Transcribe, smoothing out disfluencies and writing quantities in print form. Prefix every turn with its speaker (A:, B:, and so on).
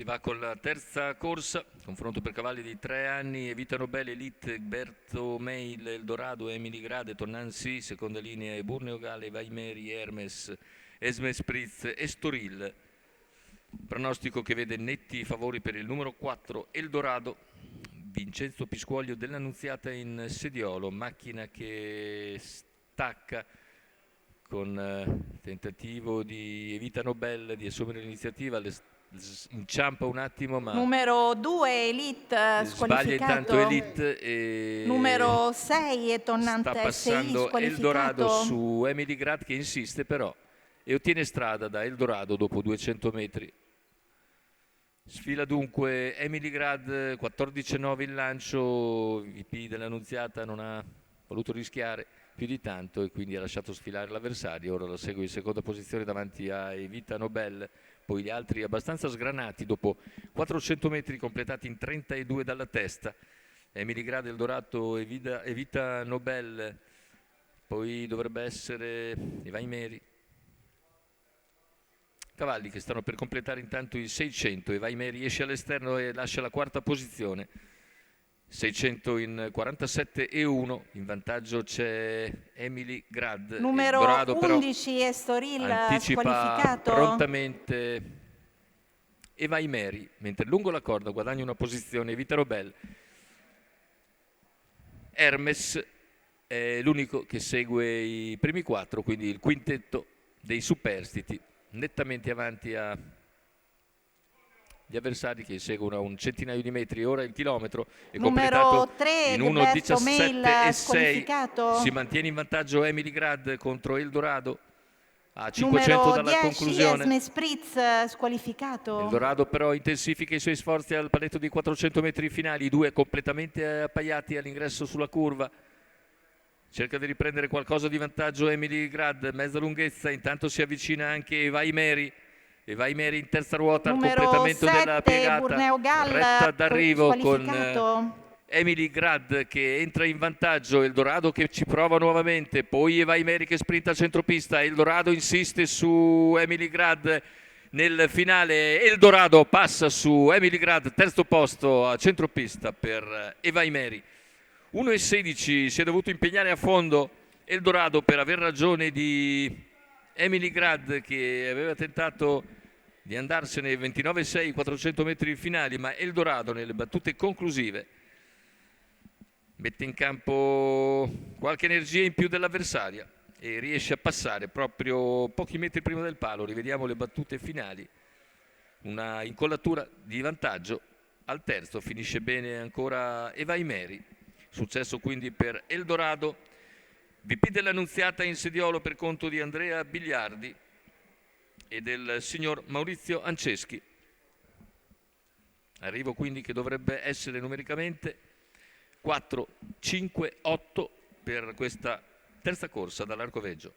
A: Si va con la terza corsa, confronto per cavalli di 3 anni, Evita Nobel, Elite, Berto Mail, Eldorado, Emily Grade, Tonnancy, seconda linea e Burneo Gale, Vaimeri, Hermes, Esme Spritz, Estoril. Pronostico che vede netti favori per il numero 4, Eldorado, Vincenzo Piscuoglio dell'Annunziata in sediolo, macchina che stacca con tentativo di Evita Nobel di assumere l'iniziativa, inciampa un attimo ma
B: Numero 2 Elite
A: sbaglia intanto
B: squalificato.
A: Elite e
B: Numero 6
A: sta
B: Tonnante SI
A: passando Eldorado
B: squalificato.
A: su Emily Grad che insiste però e ottiene strada da Eldorado dopo 200 metri. Sfila dunque Emily Grad, 14,9 il lancio, VP dell'Annunziata non ha voluto rischiare più di tanto e quindi ha lasciato sfilare l'avversario. Ora la segue in seconda posizione davanti a Evita Nobel, poi gli altri abbastanza sgranati dopo 400 metri completati in 32 dalla testa. Emily Grad, Eldorado, Evita Nobel, poi dovrebbe essere Vaimeri. Cavalli che stanno per completare intanto i 600 e Vaimeri esce all'esterno e lascia la quarta posizione. 600 in 47,1, in vantaggio c'è Emily Grad.
B: Numero
A: Eldorado
B: 11 Estoril
A: anticipa
B: squalificato.
A: prontamente e Vaimeri, mentre lungo la corda guadagna una posizione Evita Nobel. Hermes è l'unico che segue i primi 4, quindi il quintetto dei superstiti, nettamente avanti agli avversari che seguono a un centinaio di metri. Ora il chilometro è
B: Numero
A: completato
B: 3
A: in
B: Berto Mail
A: 1,17,6.
B: squalificato.
A: Si mantiene in vantaggio Emily Grad contro Eldorado a 500
B: Numero
A: dalla
B: 10
A: conclusione.
B: Esme Spritz squalificato.
A: Eldorado però intensifica i suoi sforzi al paletto di 400 metri finali, i due completamente appaiati all'ingresso sulla curva. Cerca di riprendere qualcosa di vantaggio Emily Grad, mezza lunghezza, intanto si avvicina anche Vaimeri. E Vaimeri in terza ruota al
B: Numero
A: completamento
B: 7
A: della piegata,
B: Burneo Gall
A: retta d'arrivo con
B: squalificato.
A: Emily Grad che entra in vantaggio, Eldorado che ci prova nuovamente, poi Vaimeri che sprinta a centropista, Eldorado insiste su Emily Grad. Nel finale Eldorado passa su Emily Grad, terzo posto a centropista per Vaimeri. 1,16 si è dovuto impegnare a fondo Eldorado per aver ragione di Emily Grad che aveva tentato di andarsene 29,6 400 metri finali, ma Eldorado nelle battute conclusive mette in campo qualche energia in più dell'avversaria e riesce a passare proprio pochi metri prima del palo. Rivediamo le battute finali, una incollatura di vantaggio al terzo, finisce bene ancora Vaimeri. Successo quindi per Eldorado, VP dell'Annunziata in sediolo per conto di Andrea Bigliardi e del signor Maurizio Anceschi. Arrivo quindi che dovrebbe essere numericamente 4, 5, 8 per questa terza corsa dall'Arcoveggio.